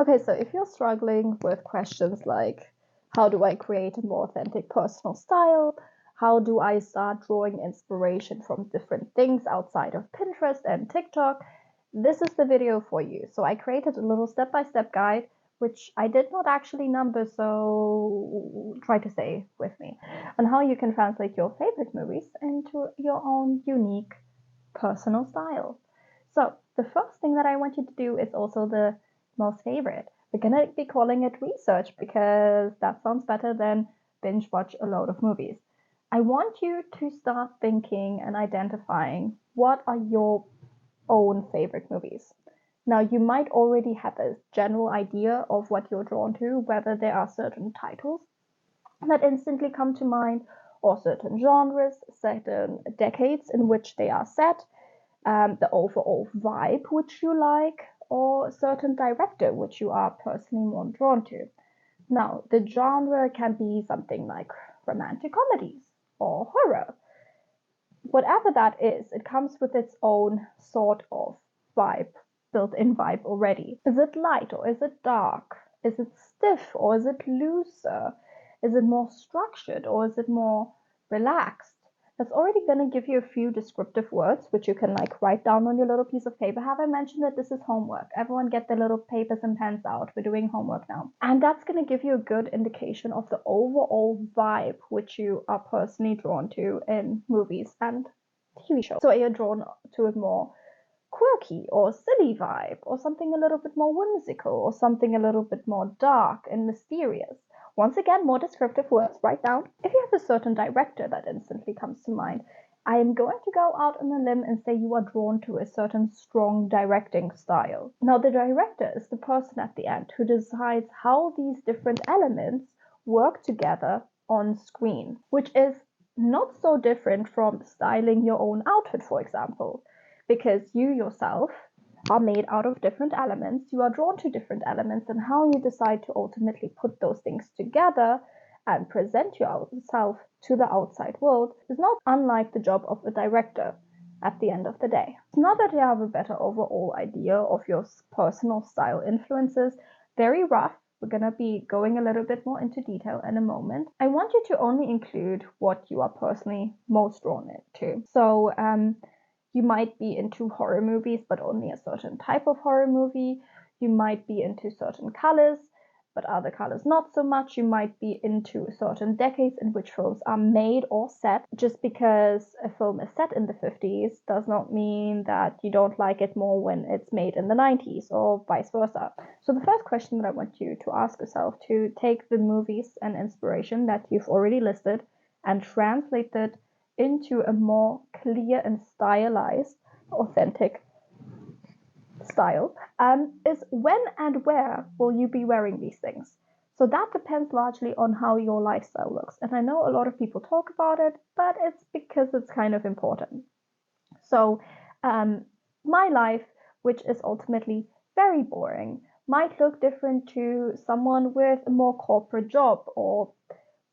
Okay, so if you're struggling with questions like, how do I create a more authentic personal style? How do I start drawing inspiration from different things outside of Pinterest and TikTok? This is the video for you. So I created a little step-by-step guide, which I did not actually number, so try to stay with me, on how you can translate your favorite movies into your own unique personal style. So the first thing that I want you to do is also the most favorite. We're gonna be calling it research because that sounds better than binge watch a load of movies. I want you to start thinking and identifying what are your own favorite movies. Now, you might already have a general idea of what you're drawn to, whether there are certain titles that instantly come to mind, or certain genres, certain decades in which they are set, the overall vibe which you like, or a certain director which you are personally more drawn to. Now, the genre can be something like romantic comedies or horror. Whatever that is, it comes with its own sort of vibe, built in vibe already. Is it light or is it dark? Is it stiff or is it looser? Is it more structured or is it more relaxed? That's already going to give you a few descriptive words, which you can like write down on your little piece of paper. Have I mentioned that this is homework? Everyone get their little papers and pens out. We're doing homework now. And that's going to give you a good indication of the overall vibe which you are personally drawn to in movies and TV shows. So are you drawn to a more quirky or silly vibe, or something a little bit more whimsical, or something a little bit more dark and mysterious? Once again, more descriptive words, write down. If you have a certain director that instantly comes to mind, I am going to go out on a limb and say you are drawn to a certain strong directing style. Now, the director is the person at the end who decides how these different elements work together on screen, which is not so different from styling your own outfit, for example, because you yourself are made out of different elements. You are drawn to different elements, and how you decide to ultimately put those things together and present yourself to the outside world is not unlike the job of a director at the end of the day. Now that you have a better overall idea of your personal style influences, very rough, we're going to be going a little bit more into detail in a moment. I want you to only include what you are personally most drawn to. So, you might be into horror movies, but only a certain type of horror movie. You might be into certain colors, but other colors not so much. You might be into certain decades in which films are made or set. Just because a film is set in the 50s does not mean that you don't like it more when it's made in the 90s or vice versa. So the first question that I want you to ask yourself, to take the movies and inspiration that you've already listed and translate it into a more clear and stylized, authentic style, is when and where will you be wearing these things? So that depends largely on how your lifestyle looks. And I know a lot of people talk about it, but it's because it's kind of important. So my life, which is ultimately very boring, might look different to someone with a more corporate job, or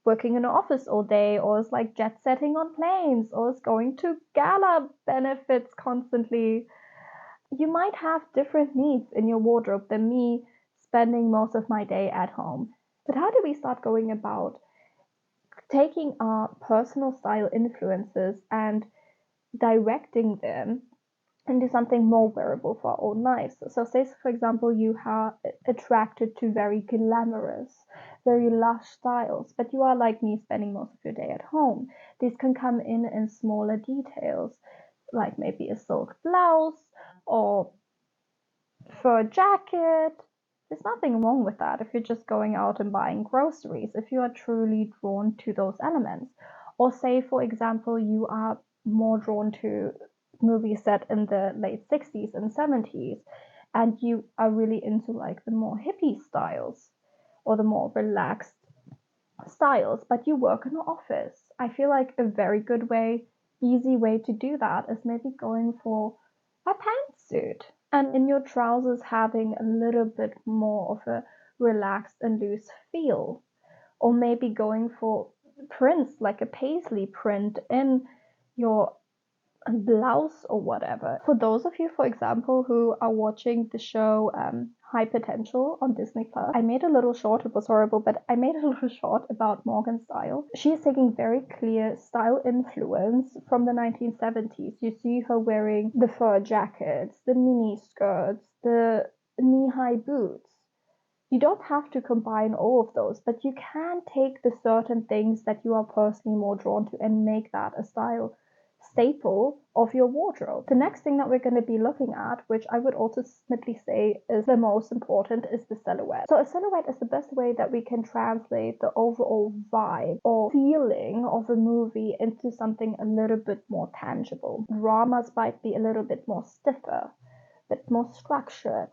working in an office all day, or is like jet setting on planes, or is going to gala benefits constantly. You might have different needs in your wardrobe than me, spending most of my day at home. But how do we start going about taking our personal style influences and directing them into something more wearable for our own lives? So say, for example, you are attracted to very glamorous, very lush styles, but you are like me, spending most of your day at home. These can come in smaller details, like maybe a silk blouse or fur jacket. There's nothing wrong with that if you're just going out and buying groceries, if you are truly drawn to those elements. Or say, for example, you are more drawn to movies set in the late 60s and 70s, and you are really into like the more hippie styles or the more relaxed styles, but you work in an office. I feel like a very good way, easy way to do that is maybe going for a pantsuit, and in your trousers having a little bit more of a relaxed and loose feel. Or maybe going for prints like a paisley print in your blouse or whatever. For those of you, for example, who are watching the show High Potential on Disney Plus. I made a little short, it was horrible, but I made a little short about Morgan's style. She is taking very clear style influence from the 1970s. You see her wearing the fur jackets, the mini skirts, the knee-high boots. You don't have to combine all of those, but you can take the certain things that you are personally more drawn to and make that a style staple of your wardrobe. The next thing that we're going to be looking at, which I would ultimately say is the most important, is the silhouette. So a silhouette is the best way that we can translate the overall vibe or feeling of a movie into something a little bit more tangible. Dramas might be a little bit more stiffer, a bit more structured.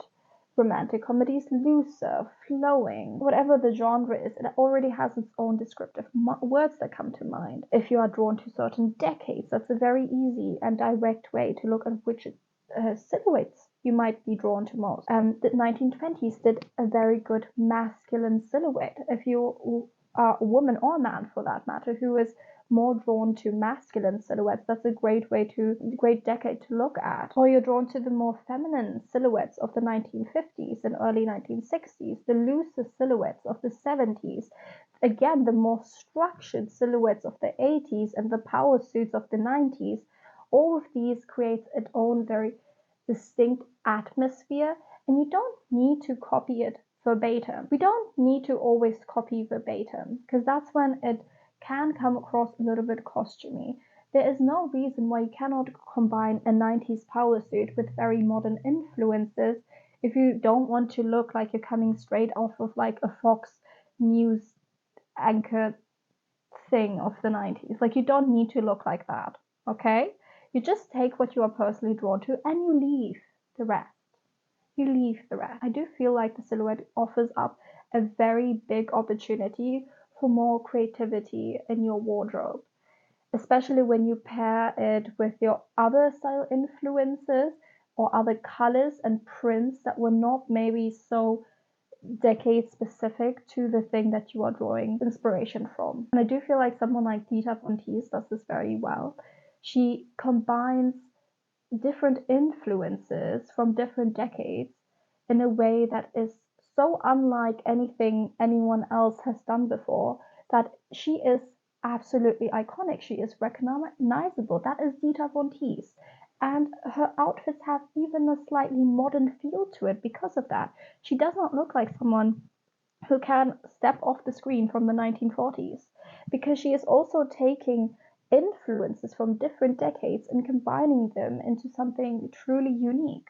Romantic comedies looser, flowing, whatever the genre is, it already has its own descriptive words that come to mind. If you are drawn to certain decades, that's a very easy and direct way to look at which silhouettes you might be drawn to most. The 1920s did a very good masculine silhouette. If you are a woman or a man for that matter who is more drawn to masculine silhouettes, that's a great decade to look at. Or you're drawn to the more feminine silhouettes of the 1950s and early 1960s, the looser silhouettes of the 70s, again the more structured silhouettes of the 80s and the power suits of the 90s. All of these create its own very distinct atmosphere, and you don't need to copy it verbatim. We don't need to always copy verbatim, because that's when it can come across a little bit costumey. There is no reason why you cannot combine a 90s power suit with very modern influences if you don't want to look like you're coming straight off of like a Fox News anchor thing of the 90s. Like, you don't need to look like that, okay? You just take what you are personally drawn to and you leave the rest. You leave the rest. I do feel like the silhouette offers up a very big opportunity for more creativity in your wardrobe, especially when you pair it with your other style influences or other colors and prints that were not maybe so decade specific to the thing that you are drawing inspiration from. And I do feel like someone like Dita Von Teese does this very well. She combines different influences from different decades in a way that is so unlike anything anyone else has done before that she is absolutely iconic. She is recognizable. That is Dita Von Teese. And her outfits have even a slightly modern feel to it because of that. She does not look like someone who can step off the screen from the 1940s, because she is also taking influences from different decades and combining them into something truly unique.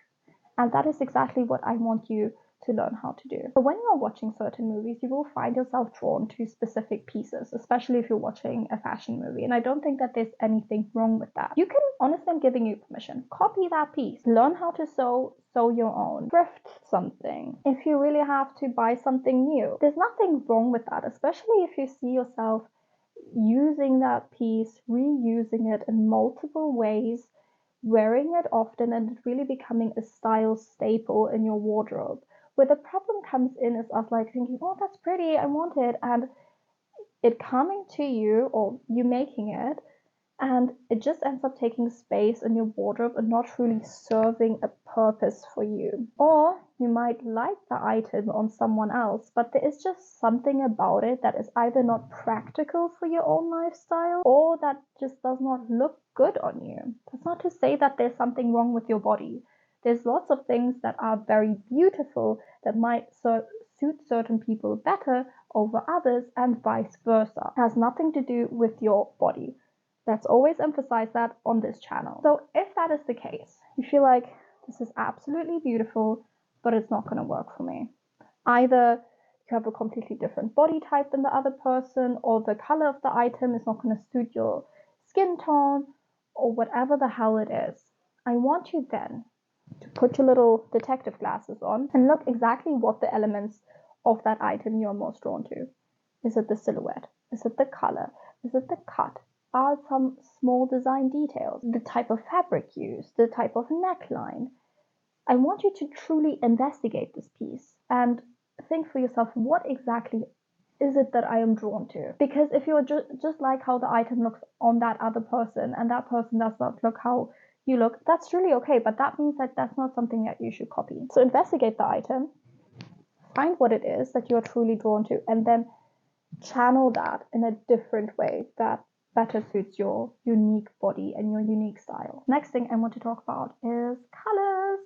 And that is exactly what I want you to learn how to do. So when you are watching certain movies, you will find yourself drawn to specific pieces, especially if you're watching a fashion movie. And I don't think that there's anything wrong with that. You can, honestly, I'm giving you permission, copy that piece. Learn how to sew your own. Thrift something. If you really have to buy something new, there's nothing wrong with that, especially if you see yourself using that piece, reusing it in multiple ways, wearing it often, and it really becoming a style staple in your wardrobe. Where the problem comes in is us like thinking, oh, that's pretty, I want it, and it coming to you or you making it, and it just ends up taking space in your wardrobe and not really serving a purpose for you. Or you might like the item on someone else, but there is just something about it that is either not practical for your own lifestyle or that just does not look good on you. That's not to say that there's something wrong with your body. There's lots of things that are very beautiful that might suit certain people better over others, and vice versa. It has nothing to do with your body. Let's always emphasize that on this channel. So if that is the case, you feel like this is absolutely beautiful, but it's not going to work for me. Either you have a completely different body type than the other person, or the color of the item is not going to suit your skin tone, or whatever the hell it is. I want you then to put your little detective glasses on and look exactly what the elements of that item you're most drawn to. Is it the silhouette? Is it the color? Is it the cut? Are some small design details? The type of fabric used? The type of neckline? I want you to truly investigate this piece and think for yourself, what exactly is it that I am drawn to? Because if you're just like how the item looks on that other person and that person does not look how you look, that's really okay, but that means that that's not something that you should copy. So investigate the item, find what it is that you're truly drawn to, and then channel that in a different way that better suits your unique body and your unique style. Next thing I want to talk about is colors.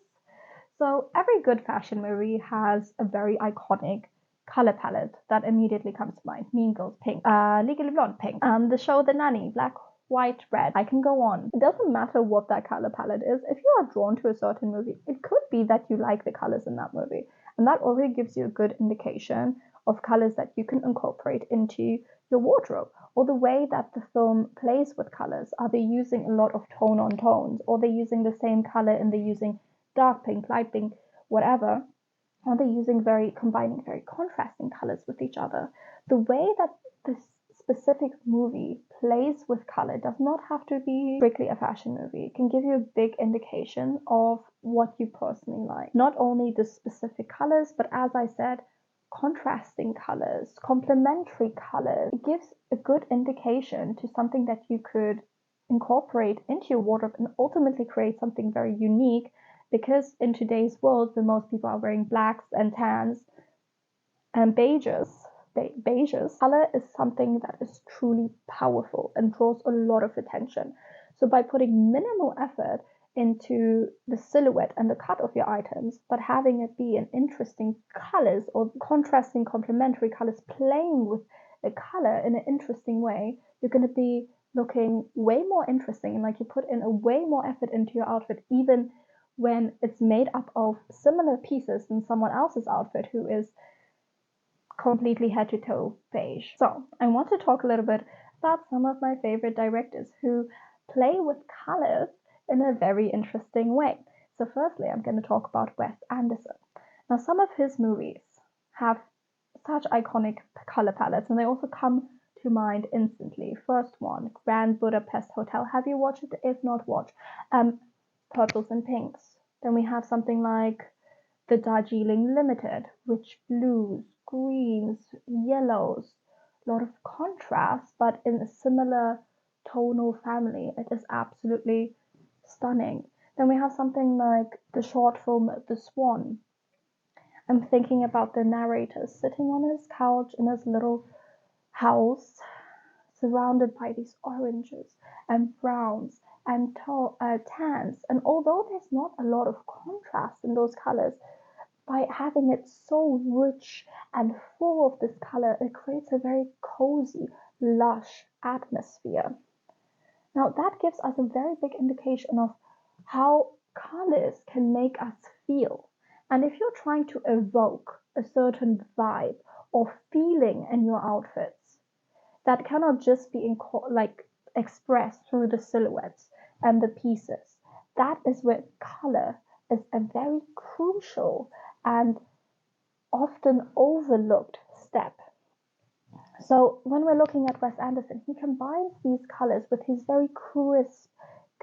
So every good fashion movie has a very iconic color palette that immediately comes to mind. Mean Girls, pink. Legally Blonde, pink. The show The Nanny, black, white, red. I can go on. It doesn't matter what that color palette is. If you are drawn to a certain movie, it could be that you like the colors in that movie. And that already gives you a good indication of colors that you can incorporate into your wardrobe, or the way that the film plays with colors. Are they using a lot of tone on tones, or they're using the same color and they're using dark pink, light pink, whatever? Are they using combining very contrasting colors with each other? The way that this specific movie plays with color does not have to be strictly a fashion movie. It can give you a big indication of what you personally like. Not only the specific colors, but as I said, contrasting colors, complementary colors. It gives a good indication to something that you could incorporate into your wardrobe and ultimately create something very unique, because in today's world where most people are wearing blacks and tans and beiges, color is something that is truly powerful and draws a lot of attention. So by putting minimal effort into the silhouette and the cut of your items, but having it be in interesting colors or contrasting complementary colors, playing with the color in an interesting way, you're going to be looking way more interesting, and like you put in a way more effort into your outfit, even when it's made up of similar pieces than someone else's outfit who is completely head to toe beige. So I want to talk a little bit about some of my favorite directors who play with colors in a very interesting way. So firstly, I'm going to talk about Wes Anderson. Now, some of his movies have such iconic color palettes, and they also come to mind instantly. First one, Grand Budapest Hotel. Have you watched it? If not, watch. Purples and pinks. Then we have something like the Darjeeling Limited, rich blues, greens, yellows, a lot of contrast, but in a similar tonal family. It is absolutely stunning. Then we have something like the short film The Swan. I'm thinking about the narrator sitting on his couch in his little house, surrounded by these oranges and browns and tans. And although there's not a lot of contrast in those colors, by having it so rich and full of this color, it creates a very cozy, lush atmosphere. Now, that gives us a very big indication of how colors can make us feel. And if you're trying to evoke a certain vibe or feeling in your outfits, that cannot just be expressed through the silhouettes and the pieces. That is where color is a very crucial and often overlooked step. So when we're looking at Wes Anderson, he combines these colors with his very crisp,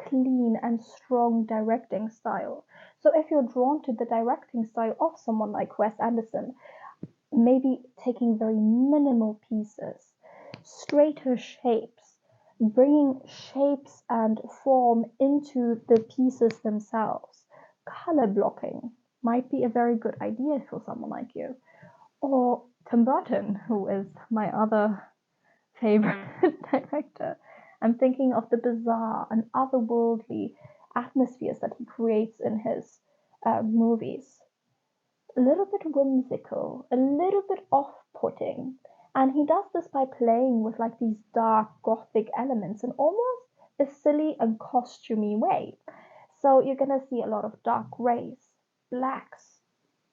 clean, and strong directing style. So if you're drawn to the directing style of someone like Wes Anderson, maybe taking very minimal pieces, straighter shapes, bringing shapes and form into the pieces themselves, color blocking might be a very good idea for someone like you. Or Tim Burton, who is my other favorite director. I'm thinking of the bizarre and otherworldly atmospheres that he creates in his movies. A little bit whimsical, a little bit off-putting. And he does this by playing with like these dark gothic elements in almost a silly and costumey way. So you're gonna see a lot of dark grays, blacks,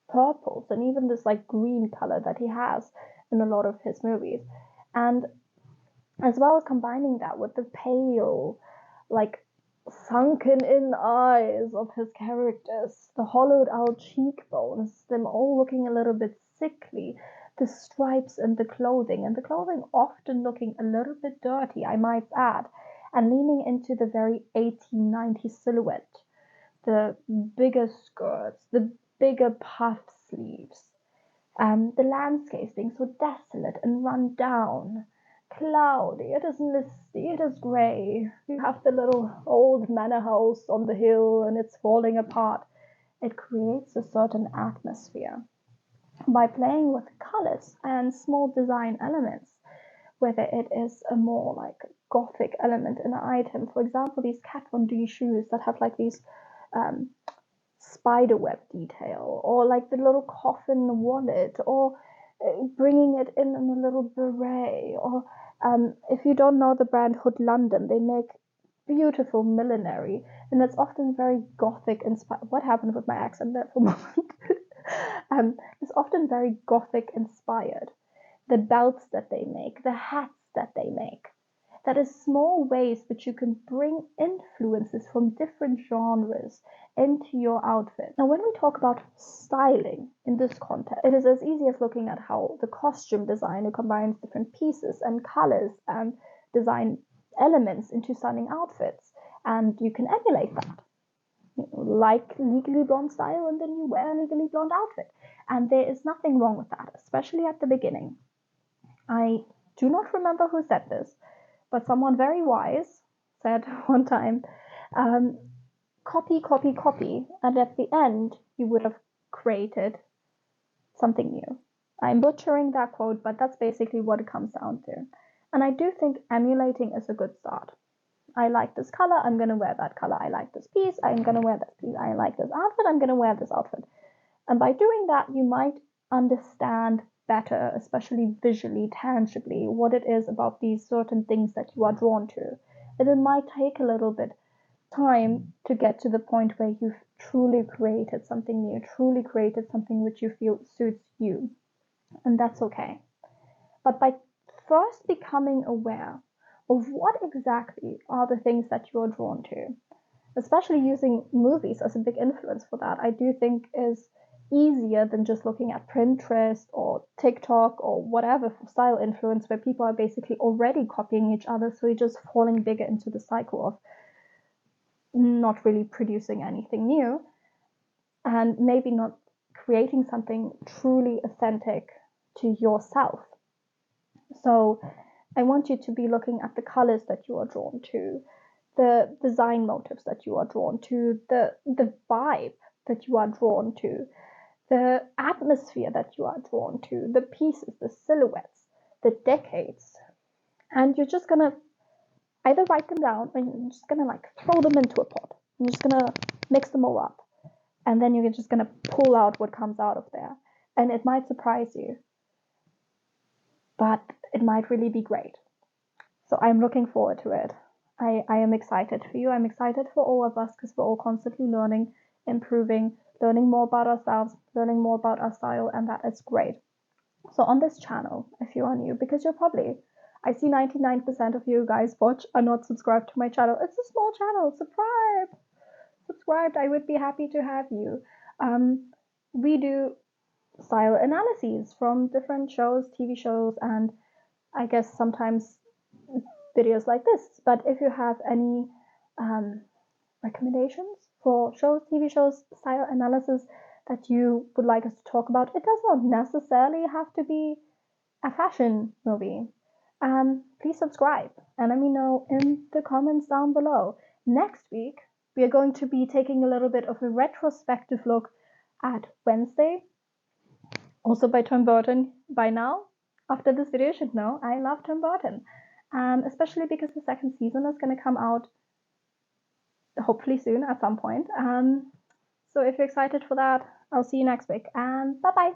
purples, and even this like green color that he has in a lot of his movies. And as well as combining that with the pale, like sunken in eyes of his characters, the hollowed out cheekbones, them all looking a little bit sickly, the stripes in the clothing, and the clothing often looking a little bit dirty, I might add, and leaning into the very 1890s silhouette, the bigger skirts, the bigger puff sleeves, the landscapes being so desolate and run down, cloudy, it is misty, it is grey. You have the little old manor house on the hill and it's falling apart. It creates a certain atmosphere. by playing with colors and small design elements, whether it is a more like gothic element in an item. For example, these Kat Von D shoes that have like these um, spider web detail, or like the little coffin wallet, or bringing it in a little beret, or if you don't know the brand Hood London, they make beautiful millinery, and it's often very gothic inspired. What happened with my accent there for a moment? It's often very gothic inspired. The belts that they make, the hats that they make. That is small ways which you can bring influences from different genres into your outfit. Now, when we talk about styling in this context, it is as easy as looking at how the costume designer combines different pieces and colors and design elements into stunning outfits. And you can emulate that. Like Legally Blonde style, and then you wear a Legally Blonde outfit. And there is nothing wrong with that, especially at the beginning. I do not remember who said this, but someone very wise said one time, um, copy, copy, copy, and at the end you would have created something new. I'm butchering that quote, but that's basically what it comes down to. And I do think emulating is a good start. I like this color, I'm gonna wear that color. I like this piece, I'm gonna wear that piece. I like this outfit, I'm gonna wear this outfit. And by doing that, you might understand better, especially visually, tangibly, what it is about these certain things that you are drawn to. And it might take a little bit time to get to the point where you've truly created something new, truly created something which you feel suits you. And that's okay. But by first becoming aware of what exactly are the things that you're drawn to, especially using movies as a big influence for that, I do think is easier than just looking at Pinterest or TikTok or whatever style influence where people are basically already copying each other. So you're just falling bigger into the cycle of not really producing anything new and maybe not creating something truly authentic to yourself. So I want you to be looking at the colors that you are drawn to, the design motives that you are drawn to, the vibe that you are drawn to, the atmosphere that you are drawn to, the pieces, the silhouettes, the decades. And you're just gonna either write them down or you're just gonna like throw them into a pot. You're just gonna mix them all up. And then you're just gonna pull out what comes out of there. And it might surprise you, but it might really be great. So I'm looking forward to it. I am excited for you. I'm excited for all of us because we're all constantly learning, improving, learning more about ourselves, learning more about our style, and that is great. So on this channel, if you are new, because you're probably, I see 99% of you guys watch are not subscribed to my channel. It's a small channel. Subscribed. I would be happy to have you. We do style analyses from different shows, TV shows, and I guess sometimes videos like this. But if you have any recommendations for shows, TV shows, style analysis that you would like us to talk about, it does not necessarily have to be a fashion movie. Please subscribe and let me know in the comments down below. Next week, we are going to be taking a little bit of a retrospective look at Wednesday, also by Tim Burton. By now, after this video, you should know I love Tim Burton, especially because the second season is going to come out hopefully soon at some point. So if you're excited for that, I'll see you next week, and bye bye.